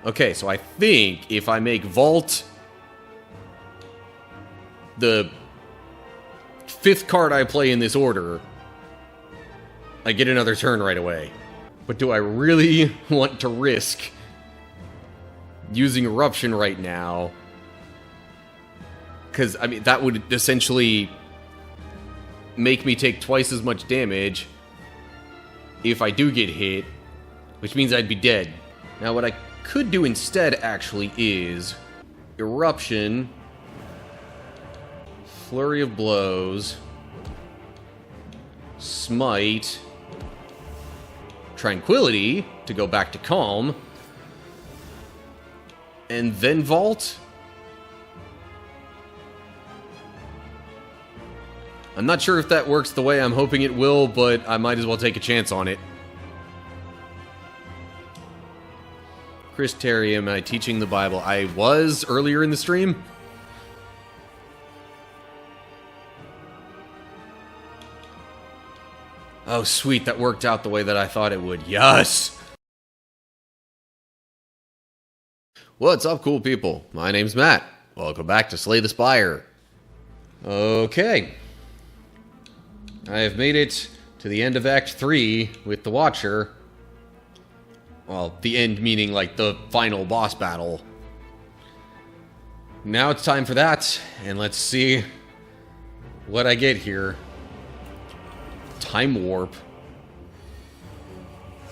Okay, so I think if I make Vault the 5th card I play in this order, I get another turn right away. But do I really want to risk using Eruption right now? Because, I mean, that would essentially make me take twice as much damage if I do get hit, which means I'd be dead. Now, what I could do instead, actually, is Eruption, Flurry of Blows, Smite, Tranquility to go back to Calm, and then Vault? I'm not sure if that works the way I'm hoping it will, but I might as well take a chance on it. Chris Terry, am I teaching the Bible? I was earlier in the stream. Oh, sweet, that worked out the way that I thought it would. Yes! What's up, cool people? My name's Matt. Welcome back to Slay the Spire. Okay. I have made it to the end of Act 3 with the Watcher. Well, the end meaning like the final boss battle. Now it's time for that, and let's see what I get here. Time Warp.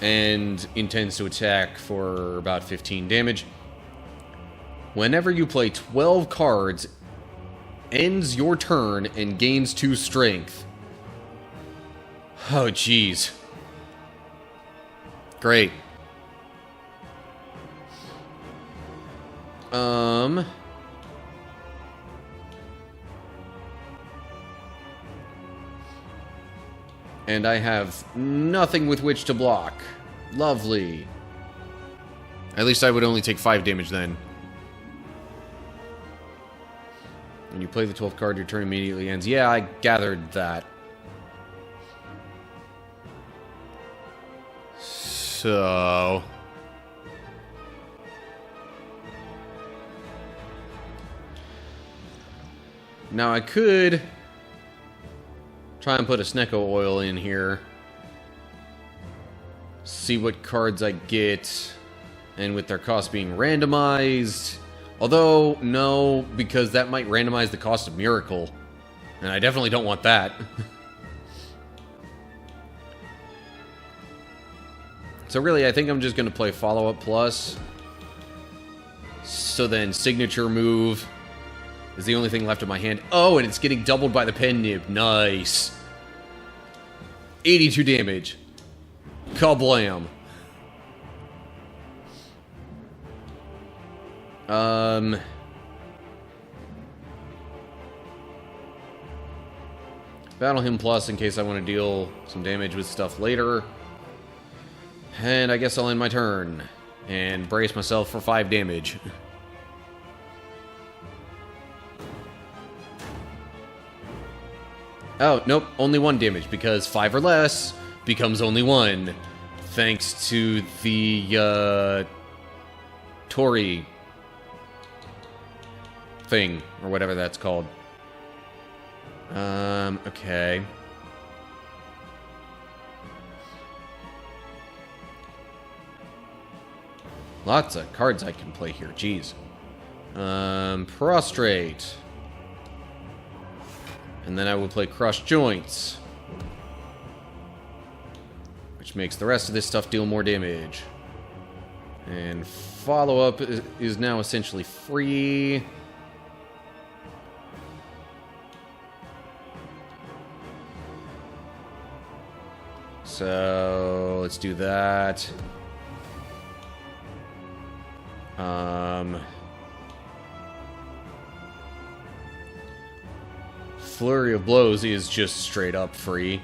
And intends to attack for about 15 damage. Whenever you play 12 cards, ends your turn and gains 2 strength. Oh, jeez. Great. And I have nothing with which to block. Lovely. At least I would only take 5 damage then. When you play the 12th card, your turn immediately ends. Yeah, I gathered that. So... now I could try and put a Snecko oil in here. See what cards I get. And with their cost being randomized. Although, no, because that might randomize the cost of Miracle. And I definitely don't want that. So really, I think I'm just going to play Follow-Up Plus. So then Signature Move is the only thing left in my hand. Oh, and it's getting doubled by the Pen Nib. Nice. 82 damage. Kablam. Battle him plus in case I want to deal some damage with stuff later. And I guess I'll end my turn. And brace myself for 5 damage. Oh, nope, only 1 damage, because 5 or less becomes only 1. Thanks to the, Tory thing, or whatever that's called. Okay. Lots of cards I can play here, jeez. Prostrate. And then I will play Crush Joints. Which makes the rest of this stuff deal more damage. And Follow-Up is now essentially free. So, let's do that. Flurry of Blows is just straight up free.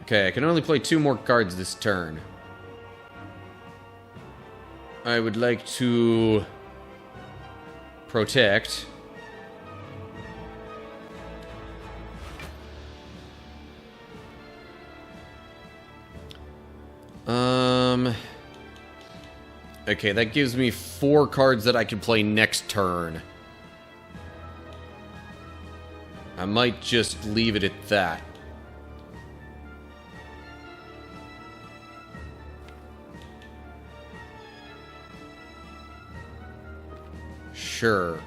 Okay, I can only play 2 more cards this turn. I would like to protect. Okay, that gives me 4 cards that I can play next turn. I might just leave it at that. Sure.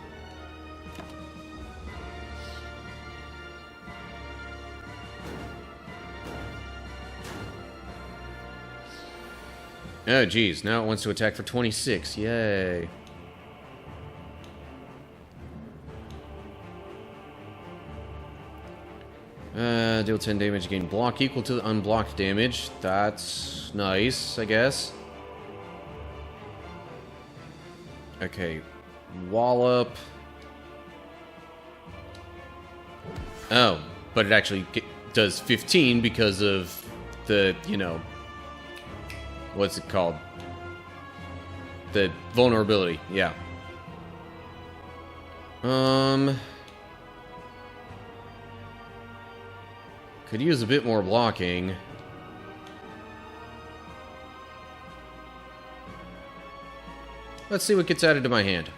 Oh, geez. Now it wants to attack for 26. Yay. Deal 10 damage, gain block equal to the unblocked damage. That's nice, I guess. Okay. Wallop. Oh, but it actually does 15 because of the, you know... What's it called? The vulnerability, yeah. Could use a bit more blocking. Let's see what gets added to my hand.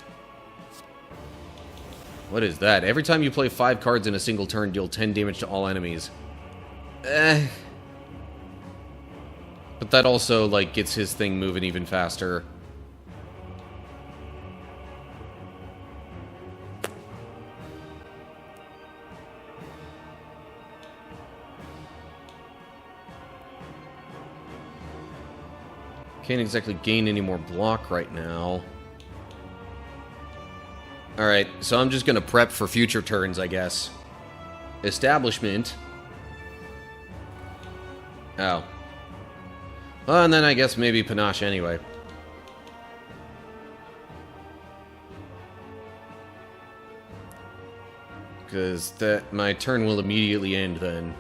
What is that? Every time you play 5 cards in a single turn, deal 10 damage to all enemies. But that also, like, gets his thing moving even faster. Can't exactly gain any more block right now. Alright, so I'm just gonna prep for future turns, I guess. Establishment. Oh. Well, and then I guess maybe Panache anyway. Because my turn will immediately end then.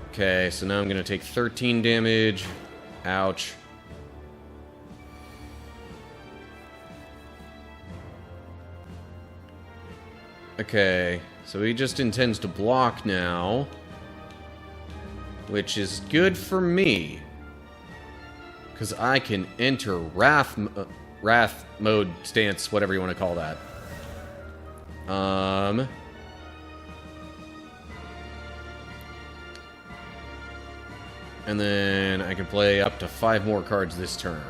Okay, so now I'm going to take 13 damage. Ouch. Okay, so he just intends to block now. Which is good for me. Because I can enter Wrath mode stance, whatever you want to call that. And then I can play up to 5 more cards this turn.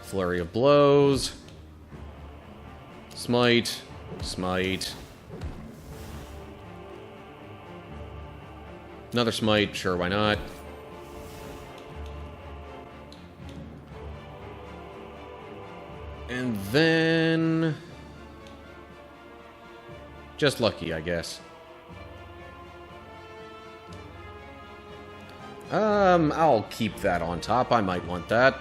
Flurry of Blows. Smite. Smite. Another Smite. Sure, why not? And then... just lucky, I guess. I'll keep that on top. I might want that.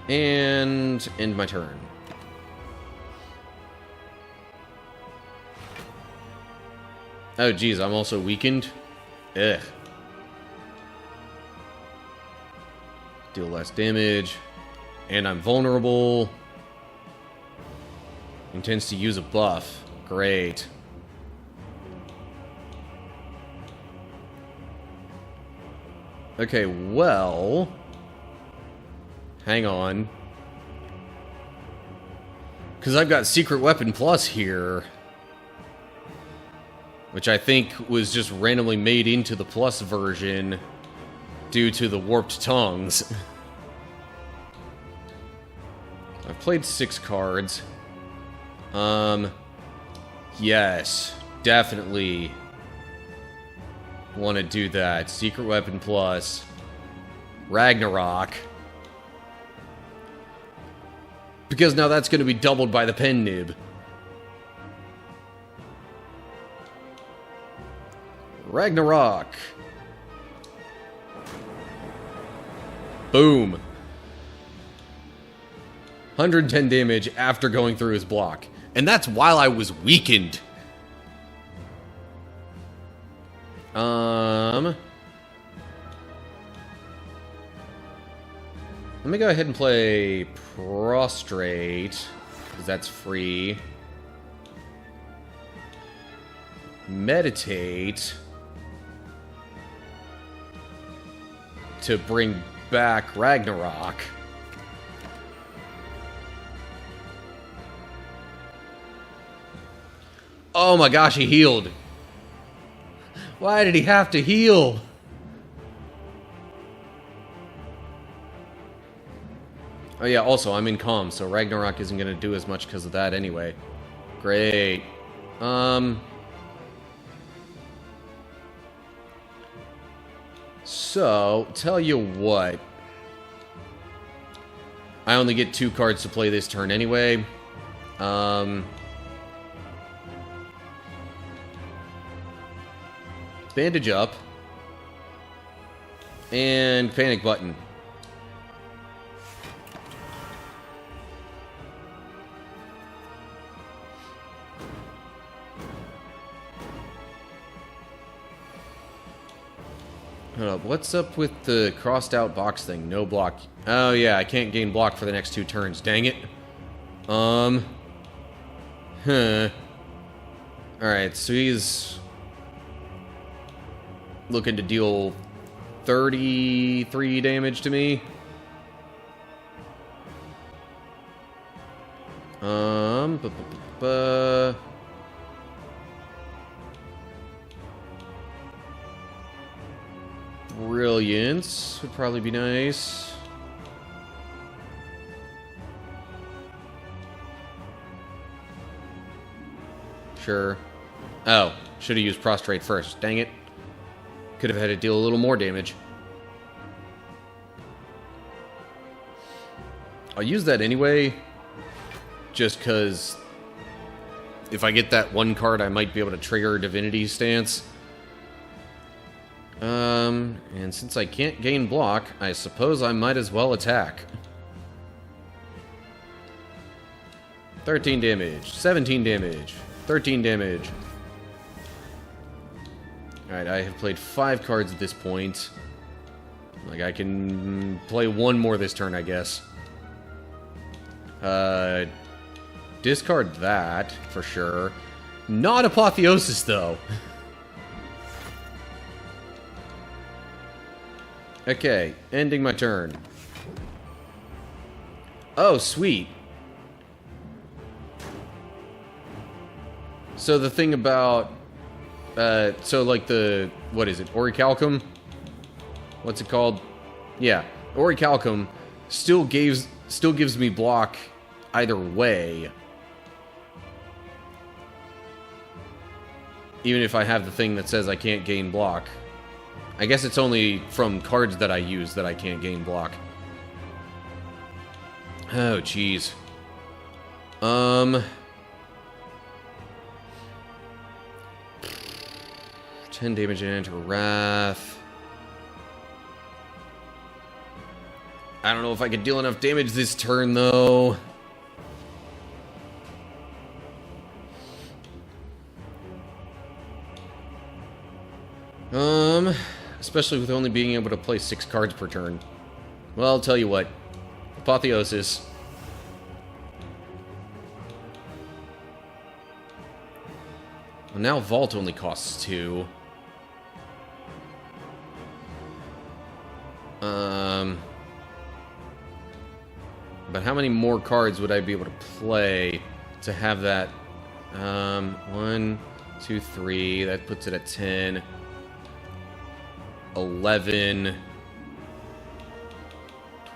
And end my turn. Oh, geez, I'm also weakened. Ugh. Deal less damage. And I'm vulnerable. Intends to use a buff. Great. Okay, well... hang on. Because I've got Secret Weapon Plus here. Which I think was just randomly made into the Plus version due to the Warped Tongues. I've played 6 cards. Yes, definitely want to do that. Secret Weapon Plus. Ragnarok. Because now that's going to be doubled by the pen nib. Ragnarok. Boom. 110 damage after going through his block. And that's while I was weakened. Let me go ahead and play Prostrate, because that's free. meditate to bring back Ragnarok. Oh my gosh, he healed. Why did he have to heal? Oh yeah, also, I'm in calm, so Ragnarok isn't going to do as much because of that anyway. Great. So, tell you what. I only get 2 cards to play this turn anyway. Bandage up. And panic button. Hold up, what's up with the crossed out box thing? No block. Oh yeah, I can't gain block for the next 2 turns. Dang it. Alright, so he's looking to deal 33 damage to me. Brilliance would probably be nice. Sure. Oh, should have used prostrate first. Dang it. Could have had to deal a little more damage. I'll use that anyway, just because if I get that 1 card, I might be able to trigger Divinity Stance. And since I can't gain block, I suppose I might as well attack. 13 damage, 17 damage, 13 damage. Alright, I have played 5 cards at this point. Like, I can play 1 more this turn, I guess. Discard that, for sure. Not Apotheosis, though. Okay, ending my turn. Oh, sweet. So the thing about... so like the... What is it? Orichalcum? What's it called? Yeah. Orichalcum still gives me block either way. Even if I have the thing that says I can't gain block. I guess it's only from cards that I use that I can't gain block. Oh, jeez. 10 damage and enter Wrath. I don't know if I could deal enough damage this turn, though. Especially with only being able to play 6 cards per turn. Well, I'll tell you what. Apotheosis. Well, now Vault only costs 2. But how many more cards would I be able to play to have that? 1, 2, 3. That puts it at 10. 11,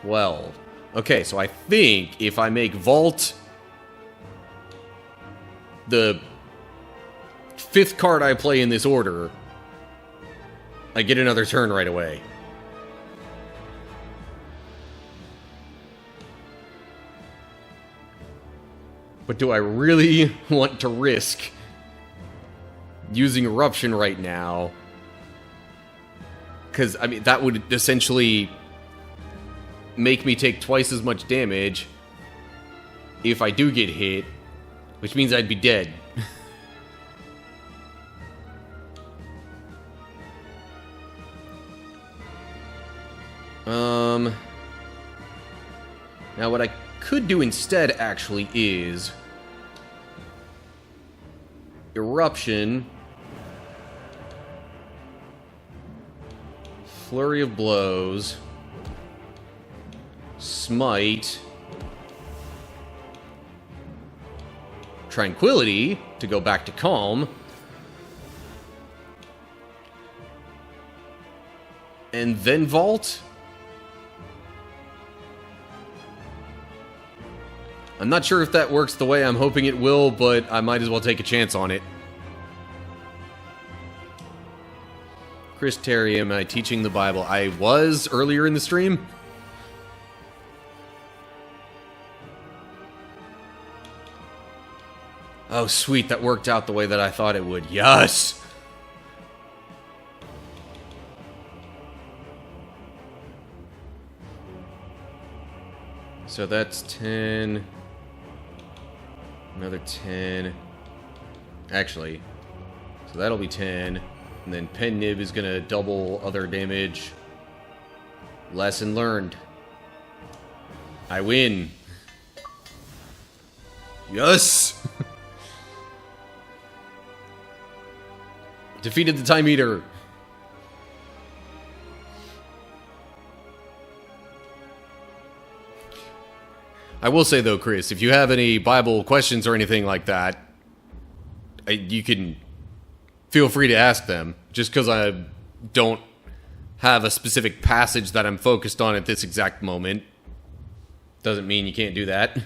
12. Okay, so I think if I make Vault the 5th card I play in this order, I get another turn right away. But do I really want to risk using Eruption right now? Because, I mean, that would essentially make me take twice as much damage if I do get hit, which means I'd be dead. Now what I could do instead, actually, is Eruption, Flurry of Blows. Smite. Tranquility to go back to Calm. And then Vault? I'm not sure if that works the way I'm hoping it will, but I might as well take a chance on it. Chris Terry, am I teaching the Bible? I was earlier in the stream. Oh, sweet. That worked out the way that I thought it would. Yes! So that's 10. Another 10. Actually, so that'll be 10. And then Pen Nib is going to double other damage. Lesson learned. I win. Yes! Defeated the Time Eater. I will say though, Chris, if you have any Bible questions or anything like that, you can feel free to ask them. Just because I don't have a specific passage that I'm focused on at this exact moment doesn't mean you can't do that.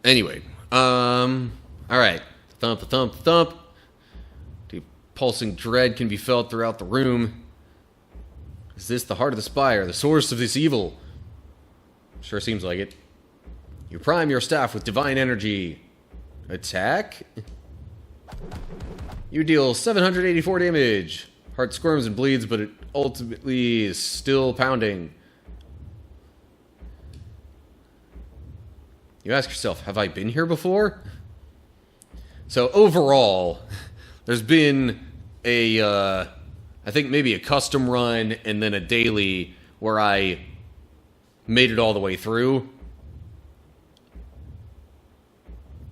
Anyway, alright. Thump, thump, thump. The pulsing dread can be felt throughout the room. Is this the heart of the Spire, the source of this evil? Sure seems like it. You prime your staff with divine energy. Attack? You deal 784 damage. Heart squirms and bleeds, but it ultimately is still pounding. You ask yourself, have I been here before? So overall, there's been a, I think maybe a custom run and then a daily where I made it all the way through.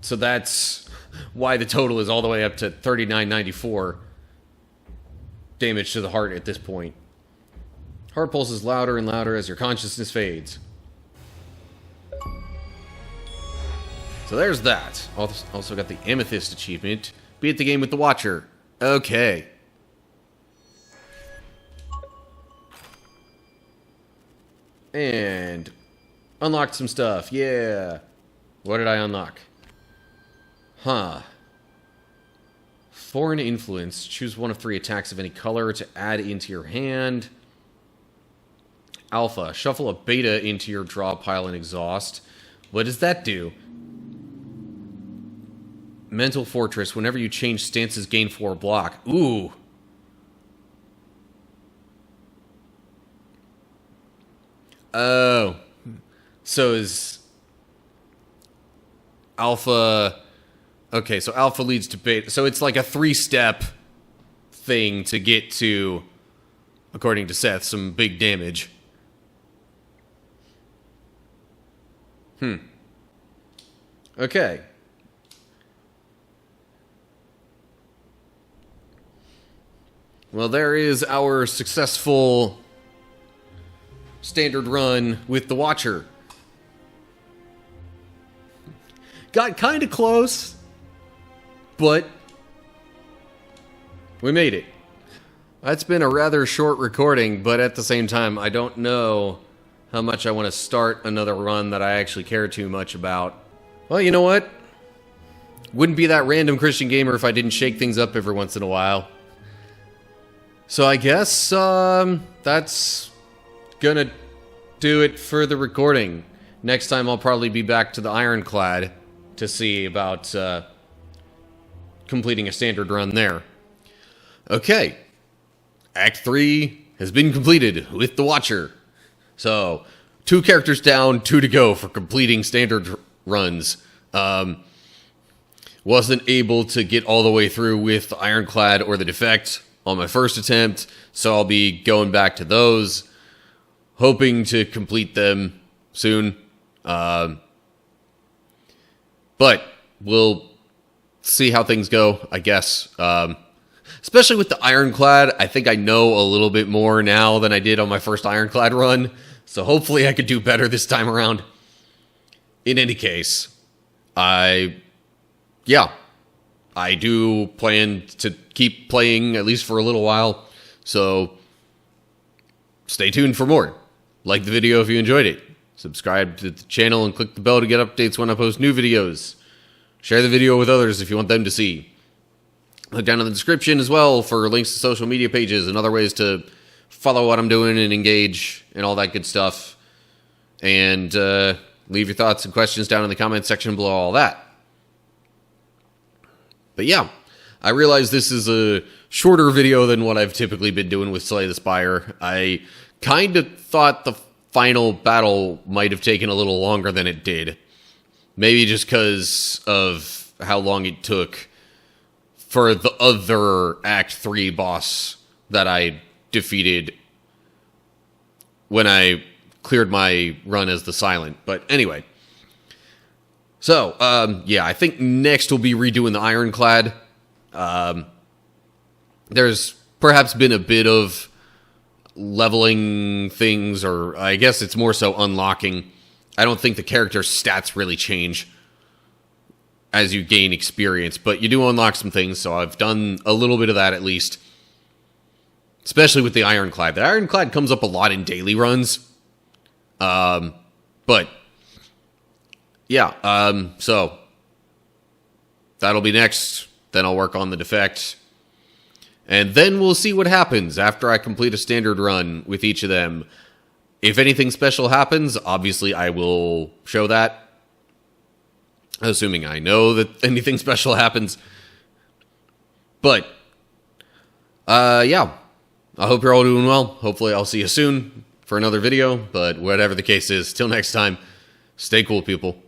So that's why the total is all the way up to 3994 damage to the heart at this point. Heart pulses louder and louder as your consciousness fades. So there's that. Also got the Amethyst achievement. Beat the game with the Watcher. Okay. And unlocked some stuff. Yeah. What did I unlock? Huh. Foreign Influence. Choose one of 3 attacks of any color to add into your hand. Alpha. Shuffle a beta into your draw pile and exhaust. What does that do? Mental Fortress. Whenever you change stances, gain 4 block. Ooh. Oh. So is Alpha... Okay, so Alpha leads to Beta. So it's like a 3-step thing to get to, according to Seth, some big damage. Okay. Well, there is our successful standard run with the Watcher. Got kind of close, but we made it. That's been a rather short recording, but at the same time, I don't know how much I want to start another run that I actually care too much about. Well, you know what? Wouldn't be that random Christian gamer if I didn't shake things up every once in a while. So I guess that's gonna do it for the recording. Next time I'll probably be back to the Ironclad to see about completing a standard run there. Okay. Act 3 has been completed with the Watcher. So, 2 characters down, 2 to go for completing standard runs. Wasn't able to get all the way through with the Ironclad or the Defect on my first attempt, so I'll be going back to those, hoping to complete them soon. But we'll see how things go, I guess. Especially with the Ironclad, I think I know a little bit more now than I did on my first Ironclad run. So hopefully I could do better this time around. In any case, I do plan to keep playing at least for a little while. So stay tuned for more. Like the video if you enjoyed it. Subscribe to the channel and click the bell to get updates when I post new videos. Share the video with others if you want them to see. Look down in the description as well for links to social media pages and other ways to follow what I'm doing and engage and all that good stuff. And leave your thoughts and questions down in the comments section below all that. But yeah, I realize this is a shorter video than what I've typically been doing with Slay the Spire. I kind of thought the final battle might have taken a little longer than it did. Maybe just because of how long it took for the other Act 3 boss that I defeated when I cleared my run as the Silent. But anyway. So, yeah, I think next we'll be redoing the Ironclad. There's perhaps been a bit of leveling things, or I guess it's more so unlocking. I don't think the character's stats really change as you gain experience, but you do unlock some things, so I've done a little bit of that at least. Especially with the Ironclad. The Ironclad comes up a lot in daily runs. But yeah, so that'll be next. Then I'll work on the defect. And then we'll see what happens after I complete a standard run with each of them. If anything special happens, obviously I will show that. Assuming I know that anything special happens. But, yeah. I hope you're all doing well. Hopefully I'll see you soon for another video. But whatever the case is, till next time, stay cool, people.